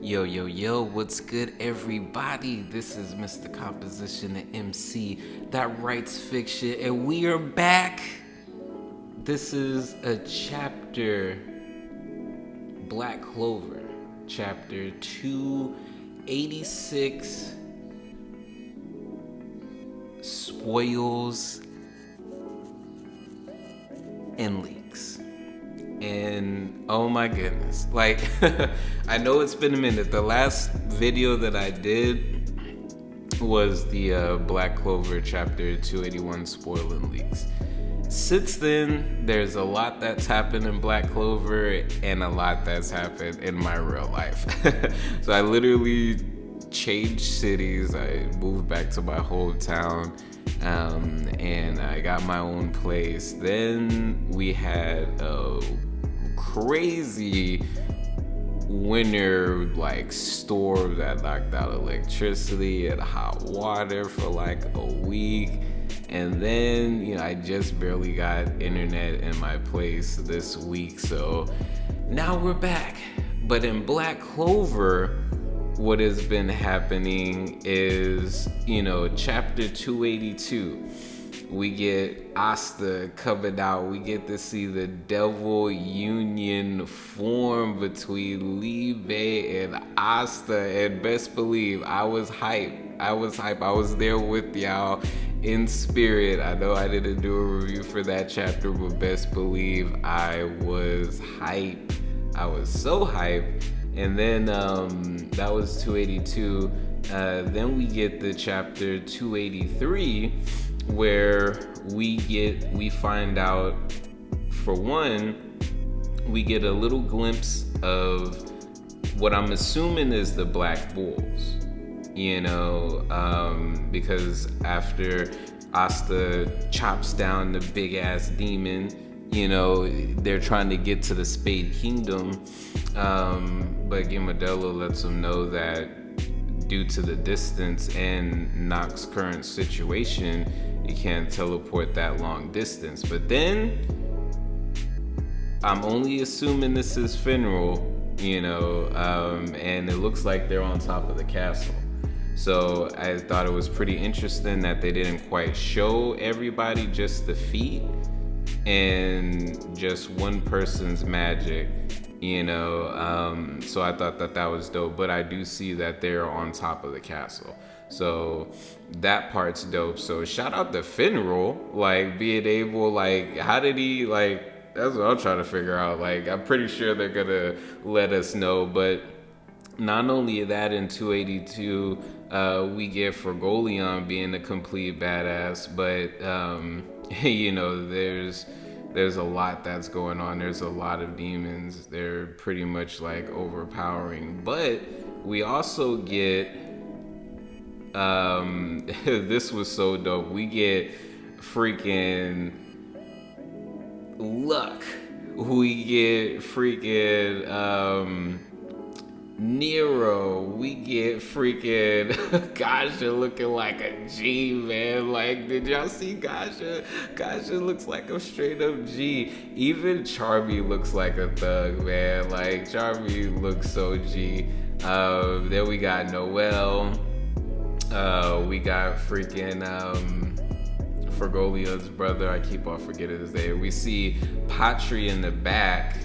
Yo, what's good, everybody? This is Mr. Composition, the MC that writes fiction, and we are back. This is a chapter, Black Clover Chapter 286, Spoils and Leaks. And oh my goodness, like I know it's been a minute. The last video that I did was the Black Clover Chapter 281 Spoil and Leaks. Since then, there's a lot that's happened in Black Clover and a lot that's happened in my real life. So I literally changed cities. I moved back to my hometown. And I got my own place. Then we had a crazy winter storm that knocked out electricity and hot water for a week. And then, I just barely got internet in my place this week. So now we're back. But in Black Clover, what has been happening is, chapter 282, we get Asta coming out. We get to see the devil union form between Lee Bay and Asta. And best believe, I was hyped. I was there with y'all in spirit. I know I didn't do a review for that chapter, but best believe I was hyped. I was so hyped. And then that was 282. Then we get the chapter 283, where we find out, for one, we get a little glimpse of what I'm assuming is the Black Bulls. Because after Asta chops down the big ass demon, they're trying to get to the Spade Kingdom, but Gimadello lets them know that due to the distance and Nachts' current situation, you can't teleport that long distance. But then, I'm only assuming this is Finral, and it looks like they're on top of the castle. So I thought it was pretty interesting that they didn't quite show everybody, just the feet and just one person's magic, so I thought that was dope. But I do see that they're on top of the castle, so that part's dope. So shout out to Finral, being able, how did he, that's what I'm trying to figure out. I'm pretty sure they're gonna let us know. But not only that, in 282, we get Fergolion being a complete badass, but there's a lot that's going on. There's a lot of demons. They're pretty much overpowering. But we also get this was so dope. We get freaking Luck. We get freaking Nero. We get freaking Gasha looking like a G, man. Did y'all see Gasha? Gasha looks like a straight up G. Even Charmy looks like a thug, man. Charmy looks so G. Then we got Noelle. We got freaking Fergolion's brother. I keep on forgetting his name. We see Patri in the back.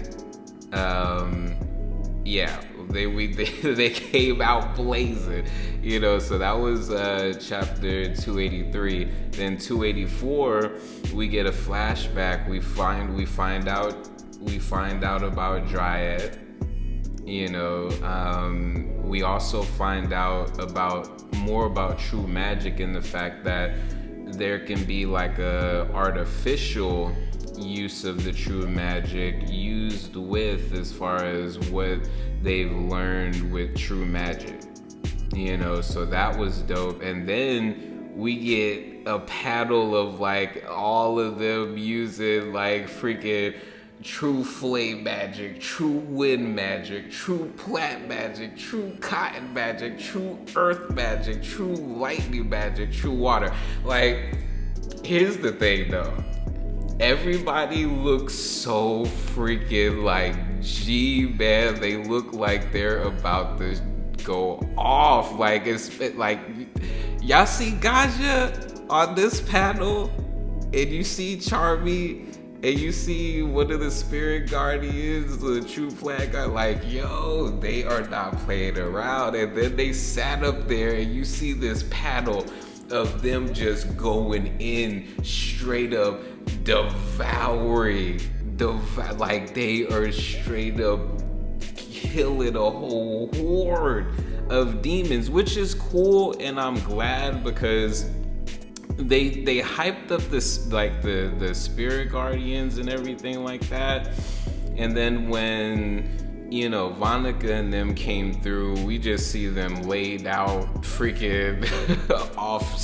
They came out blazing, so that was chapter 283. Then 284, we get a flashback. We find out about Dryad. We also find out more about true magic, and the fact that there can be a artificial use of the true magic used with, as far as what they've learned with true magic, so that was dope. And then we get a panel of all of them using freaking true flame magic, true wind magic, true plant magic, true cotton magic, true earth magic, true lightning magic, true water. Here's the thing though. Everybody looks so freaking G, man. They look like they're about to go off. Like, like, y'all see Gaja on this panel, and you see Charmy, and you see one of the spirit guardians, the true flag guy, like, yo, they are not playing around. And then they sat up there, and you see this panel of them just going in, straight up devouring, like they are straight up killing a whole horde of demons, which is cool, and I'm glad because they hyped up this, like the spirit guardians and everything like that. And then when, you know, Vonica and them came through, we just see them laid out freaking off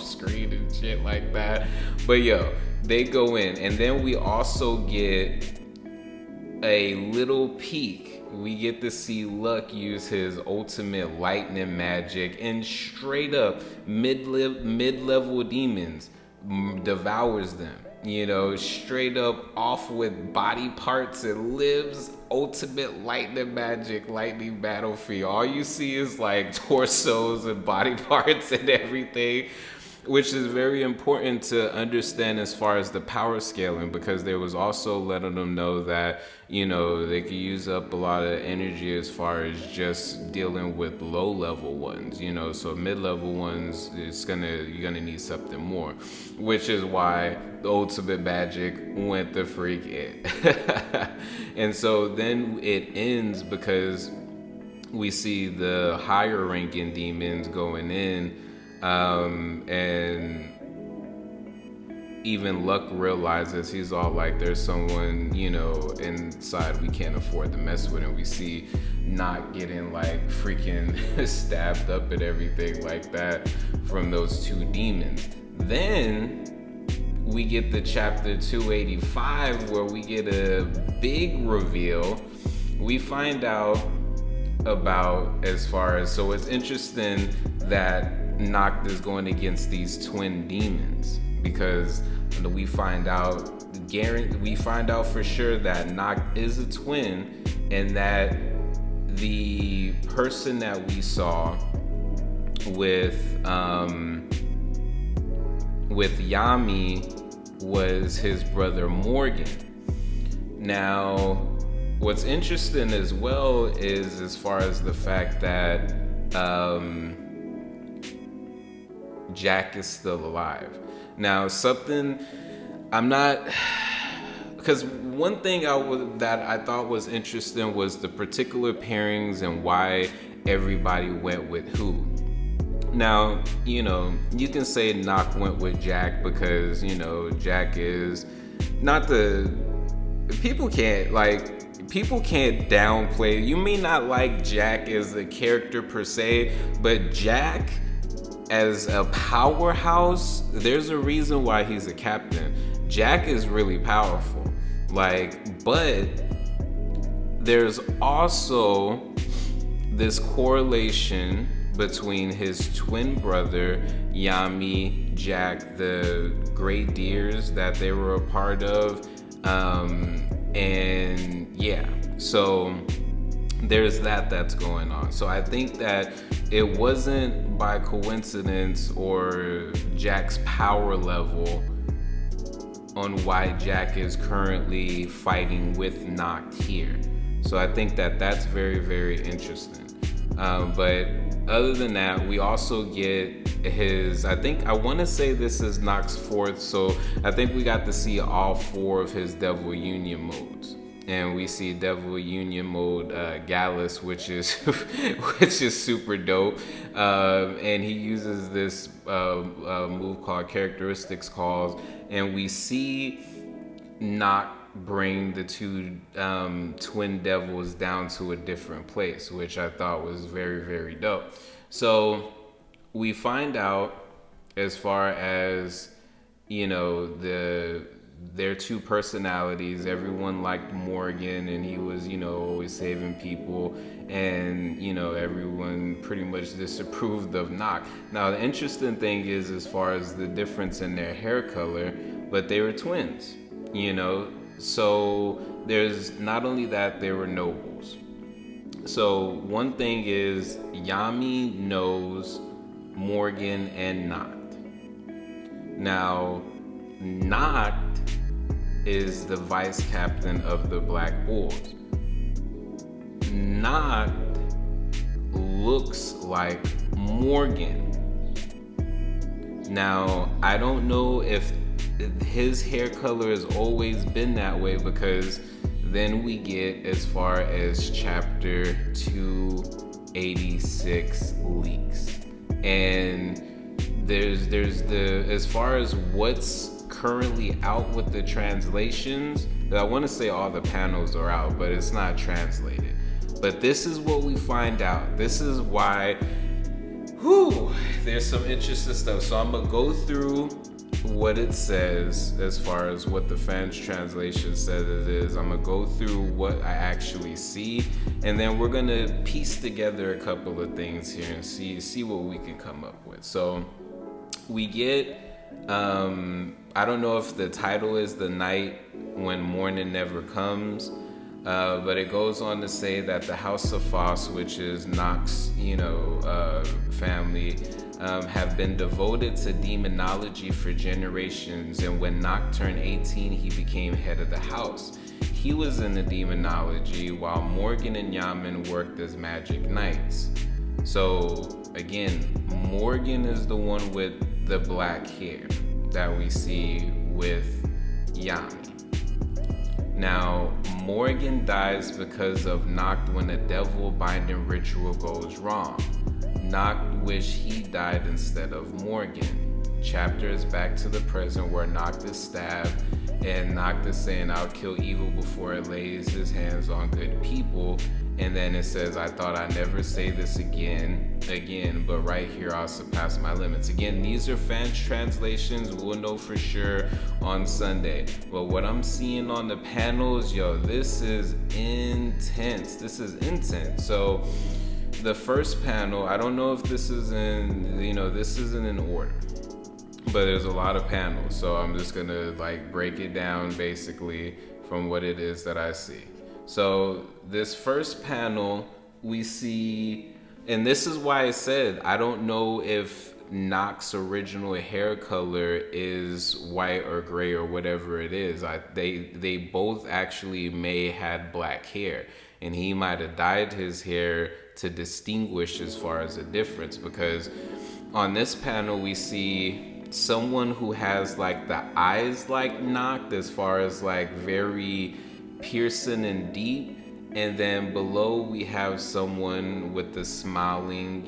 screen and shit like that. But yo, they go in, and then we also get a little peek. We get to see Luck use his ultimate lightning magic, and straight up mid-level demons devours them. You know, straight up off with body parts and limbs, ultimate lightning magic, lightning battlefield. All you see is like torsos and body parts and everything, which is very important to understand as far as the power scaling, because there was also letting them know that, you know, they could use up a lot of energy as far as just dealing with low level ones, you know. So mid-level ones, you're gonna need something more, which is why the ultimate magic went the freak in. And so then it ends because we see the higher ranking demons going in. And even Luck realizes, he's all like, there's someone, you know, inside we can't afford to mess with, and we see not getting like freaking stabbed up and everything like that from those two demons. Then we get the chapter 285 where we get a big reveal. We find out about, as far as, so it's interesting that Nachts is going against these twin demons, because we find out for sure that Nachts is a twin, and that the person that we saw with Yami was his brother Morgan. Now, what's interesting as well is as far as the fact that Jack is still alive. Now, something because one thing that I thought was interesting was the particular pairings and why everybody went with who. Now, you know, you can say Nachts went with Jack because, you know, Jack is not people can't downplay. You may not like Jack as a character per se, but Jack as a powerhouse, there's a reason why he's a captain. Jack is really powerful. Like, but there's also this correlation between his twin brother, Yami, Jack, the Great Deers that they were a part of. And yeah, so there's that's going on. So I think that it wasn't by coincidence or Jack's power level on why Jack is currently fighting with Nachts here. So I think that's very, very interesting. But other than that, we also get I want to say this is Nachts' fourth, so I think we got to see all four of his Devil Union modes. And we see Devil Union mode Gallus, which is super dope. And he uses this move called Characteristics Calls, and we see Nachts bring the two twin devils down to a different place, which I thought was very, very dope. So we find out, as far as, you know, their two personalities. Everyone liked Morgan, and he was, you know, always saving people, and, you know, everyone pretty much disapproved of Nachts. Now, the interesting thing is, as far as the difference in their hair color, but they were twins, you know. So there's not only that, they were nobles. So one thing is Yami knows Morgan and Nacht. Now, Nacht is the vice captain of the Black Bulls. Nacht looks like Morgan. Now, I don't know if his hair color has always been that way, because then we get as far as chapter 286 leaks. And there's the, as far as what's currently out with the translations, I want to say all the panels are out, but it's not translated. But this is what we find out. This is why, there's some interesting stuff. So I'm gonna go through what it says as far as what the fans translation says it is. I'm gonna go through what I actually see, and then we're gonna piece together a couple of things here and see what we can come up with. So we get, I don't know if the title is The Night When Morning Never Comes, but it goes on to say that the House of Foss, which is Nacht's, family, have been devoted to demonology for generations, and when Nacht turned 18, he became head of the house. He was in the demonology while Morgan and Yamin worked as magic knights. So again, Morgan is the one with the black hair that we see with Yami. Now, Morgan dies because of Nacht when a devil binding ritual goes wrong. Nacht wished he died instead of Morgan. Chapter is back to the present where Nacht is stabbed, and Nacht is saying, "I'll kill evil before it lays his hands on good people." And then it says, "I thought I'd never say this again, but right here I'll surpass my limits." Again, these are fans' translations. We'll know for sure on Sunday. But what I'm seeing on the panels, this is intense. This is intense. So the first panel, I don't know if this is this isn't in order, but there's a lot of panels. So I'm just gonna break it down basically from what it is that I see. So this first panel, we see, and this is why I said I don't know if Nacht's original hair color is white or gray or whatever it is. They both actually may had black hair, and he might have dyed his hair to distinguish as far as a difference, because on this panel we see someone who has the eyes like Nacht, as far as very piercing and deep, and then below we have someone with the smiling,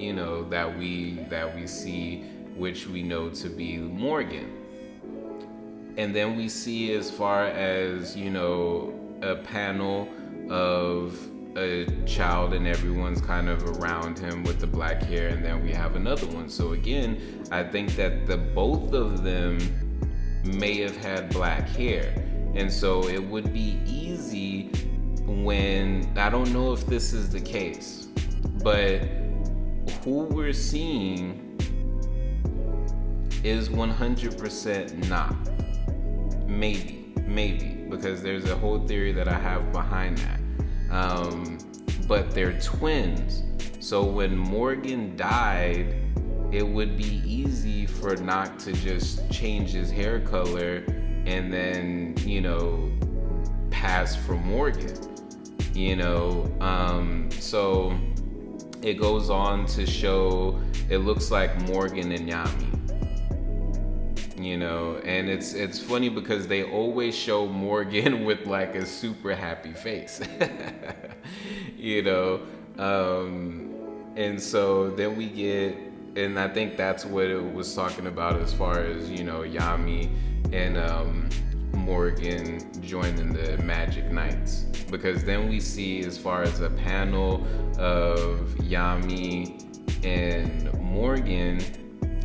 that we see, which we know to be Morgan. And then we see, as far as a panel of a child and everyone's kind of around him with the black hair, and then we have another one. So again, I think that both of them may have had black hair. And so it would be easy when, I don't know if this is the case, but who we're seeing is 100% not. Maybe, because there's a whole theory that I have behind that. But they're twins. So when Morgan died, it would be easy for Nacht to just change his hair color and then, pass for Morgan, so it goes on to show, it looks like Morgan and Yami, and it's funny because they always show Morgan with a super happy face, and so then we get, and I think that's what it was talking about as far as, Yami and Morgan joining the Magic Knights, because then we see, as far as a panel of Yami and Morgan,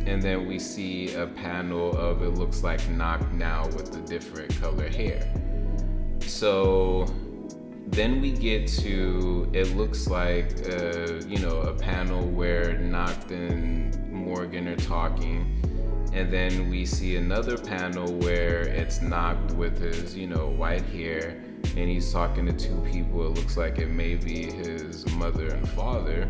and then we see a panel of, it looks like Nacht now with the different color hair. So then we get to, it looks like a panel where Nacht and Morgan are talking. And then we see another panel where it's Nacht with his, white hair, and he's talking to two people. It looks like it may be his mother and father.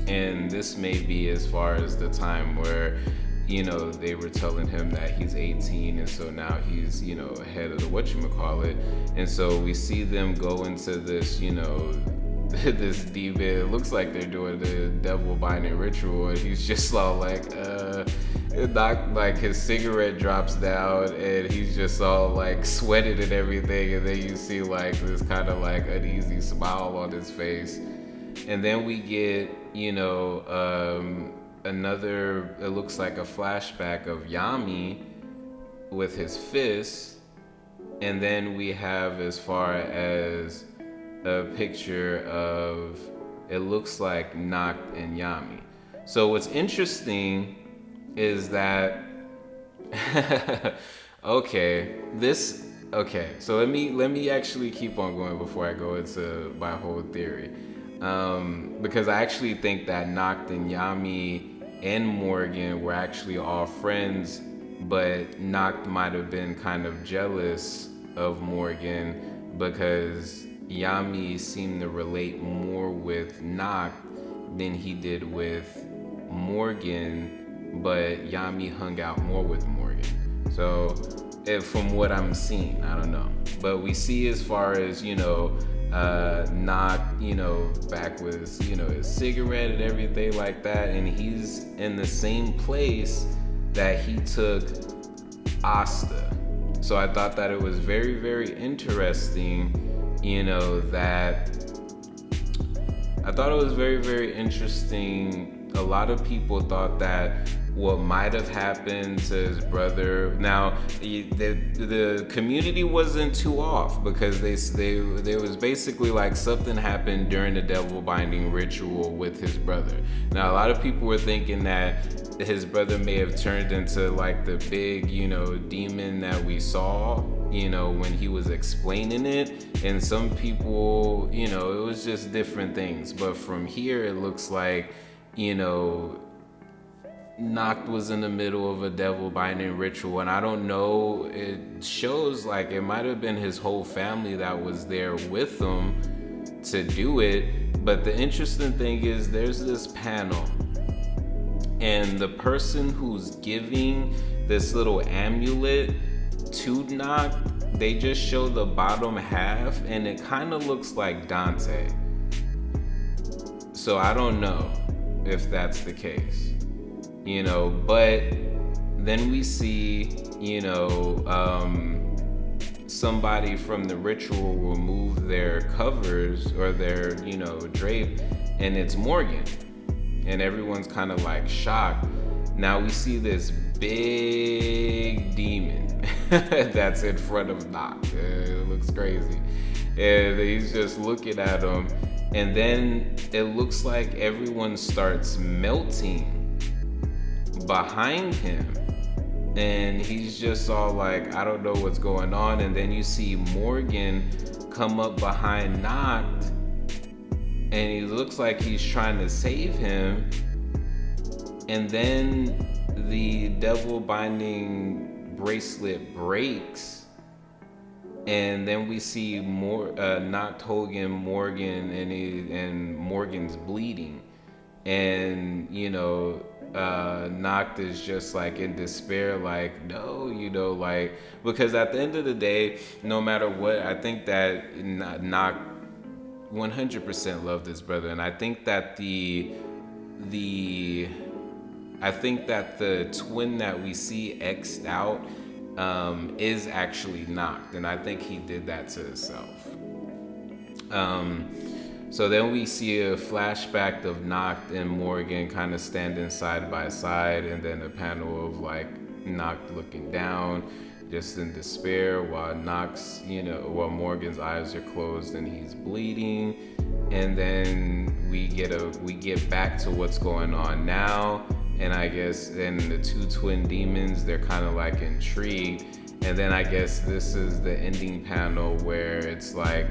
And this may be as far as the time where, they were telling him that he's 18, and so now he's, ahead of the whatchamacallit. And so we see them go into this, this demon. It looks like they're doing the devil binding ritual, and he's just all like, like his cigarette drops down, and he's just all like sweated and everything, and then you see like this kind of like uneasy smile on his face. And then we get, another, it looks like a flashback of Yami with his fist. And then we have as far as a picture of, it looks like Nacht and Yami. So what's interesting is that, so let me actually keep on going before I go into my whole theory. Because I actually think that Nacht and Yami and Morgan were actually all friends, but Nacht might have been kind of jealous of Morgan because Yami seemed to relate more with Nacht than he did with Morgan, but Yami hung out more with Morgan. So from what I'm seeing, I don't know. But we see as far as, Nacht, back with his cigarette and everything like that, and he's in the same place that he took Asta. So I thought that it was very, very interesting, I thought it was very, very interesting. A lot of people thought that what might have happened to his brother. Now, the community wasn't too off because there was basically like something happened during the devil binding ritual with his brother. Now, a lot of people were thinking that his brother may have turned into like the big, demon that we saw, when he was explaining it. And some people, it was just different things. But from here, it looks like, Nacht was in the middle of a devil binding ritual, and I don't know, it shows like it might have been his whole family that was there with him to do it. But the interesting thing is there's this panel, and the person who's giving this little amulet to Nacht, they just show the bottom half, and it kind of looks like Dante. So I don't know if that's the case. But then we see, somebody from the ritual remove their covers or their, drape, and it's Morgan. And everyone's kind of like shocked. Now we see this big demon that's in front of Nacht. It looks crazy. And he's just looking at him. And then it looks like everyone starts melting behind him, and he's just all like, I don't know what's going on. And then you see Morgan come up behind Nacht, and he looks like he's trying to save him, and then the devil binding bracelet breaks, and then we see Nacht holding Morgan, and Morgan's bleeding, and Nacht is just like in despair, like, no, like, because at the end of the day, no matter what, I think that Nacht 100% loved his brother, and I think that the twin that we see X'd out is actually Nacht, and I think he did that to himself. So then we see a flashback of Nacht and Morgan kind of standing side by side, and then a panel of like Nacht looking down, just in despair, while while Morgan's eyes are closed and he's bleeding. And then we get back to what's going on now, and I guess then the two twin demons, they're kind of like intrigued, and then I guess this is the ending panel where it's like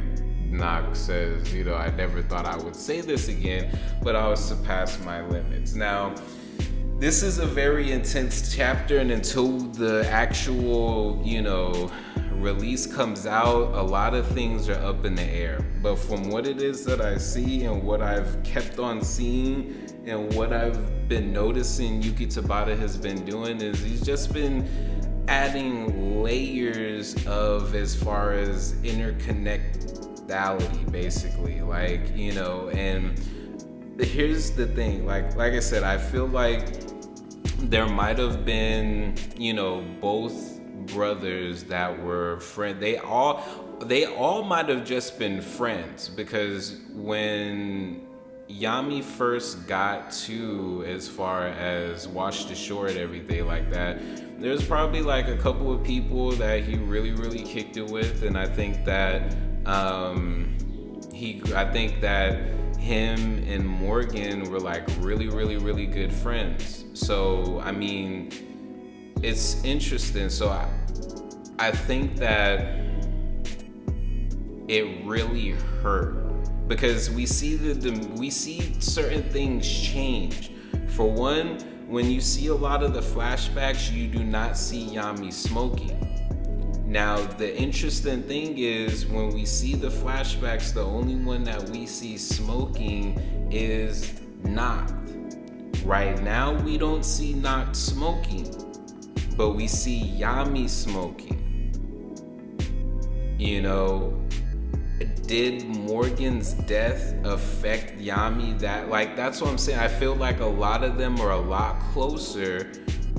Nacht says, I never thought I would say this again, but I was surpassed my limits. Now, this is a very intense chapter, and until the actual, release comes out, a lot of things are up in the air. But from what it is that I see and what I've kept on seeing and what I've been noticing Yuki Tabata has been doing is he's just been adding layers of, as far as interconnectality, basically. Like, you know, and here's the thing, like I said, I feel like there might have been, you know, both brothers that were friends. They all might have just been friends, because when Yami first got to, as far as Wash the Shore and everything like that, there's probably like a couple of people that he really kicked it with, and I think that him and Morgan were like really good friends. So I mean, it's interesting. So I think that it really hurt, because we see certain things change. For one, when you see a lot of the flashbacks, you do not see Yami smoking. Now, the interesting thing is, when we see the flashbacks, the only one that we see smoking is Nachts. Right now, we don't see Nachts smoking, but we see Yami smoking. You know, did Morgan's death affect Yami? That's what I'm saying. I feel like a lot of them are a lot closer.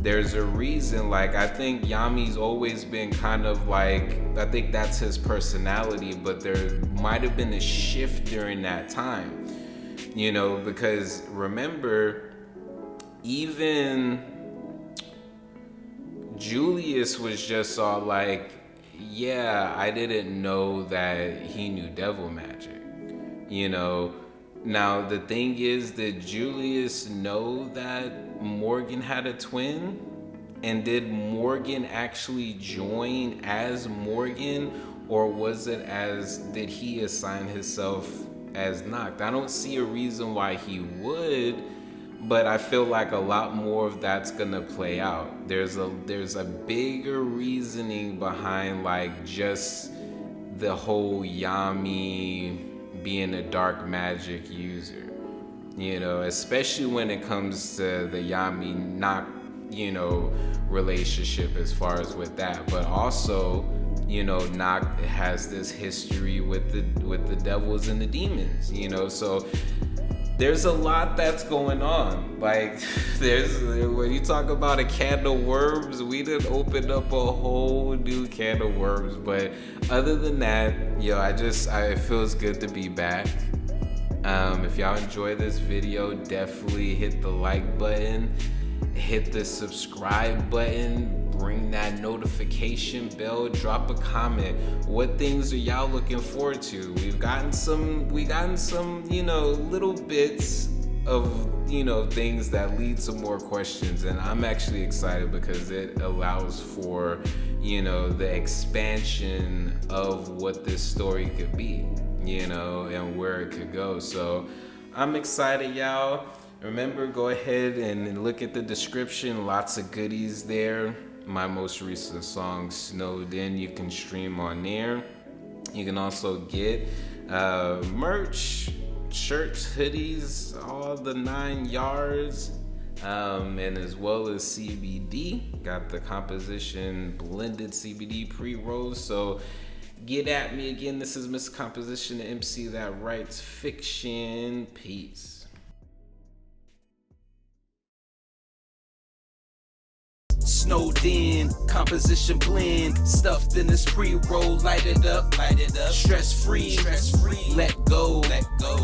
There's a reason. Like, I think Yami's always been kind of like, I think that's his personality, but there might have been a shift during that time, you know, because remember, even Julius was just all like, yeah, I didn't know that he knew devil magic, you know. Now, the thing is, did Julius know that Morgan had a twin? And did Morgan actually join as Morgan? Or was it did he assign himself as Nachts? I don't see a reason why he would, but I feel like a lot more of that's gonna play out. There's a bigger reasoning behind, like, just the whole Yami being a dark magic user, you know, especially when it comes to the Yami Nachts, you know, relationship, as far as with that. But also, you know, Nachts has this history with the devils and the demons, you know, so there's a lot that's going on. Like, when you talk about a can of worms, we done opened up a whole new can of worms. But other than that, it feels good to be back. If y'all enjoy this video, definitely hit the like button, hit the subscribe button, ring that notification bell, drop a comment. What things are y'all looking forward to? We gotten some, you know, little bits of, you know, things that lead to more questions, and I'm actually excited because it allows for, you know, the expansion of what this story could be, you know, and where it could go. So I'm excited, y'all. Remember, go ahead and look at the description. Lots of goodies there. My most recent song, Snowed In, you can stream on there. You can also get merch, shirts, hoodies, all the 9 yards, and as well as CBD. Got the composition blended CBD pre-rolls. So get at me again. This is Mr. Composition, the MC that writes fiction. Peace. Snowed in, composition blend, stuffed in this pre-roll, light it up, stress free, let go,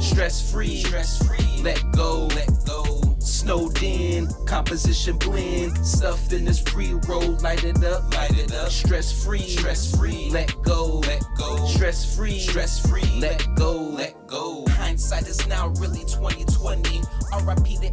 stress free, let go, snowed in, composition blend, stuffed in this pre-roll, light it up, stress free, let go, stress free, let go. Hindsight is now really 2020. RIP to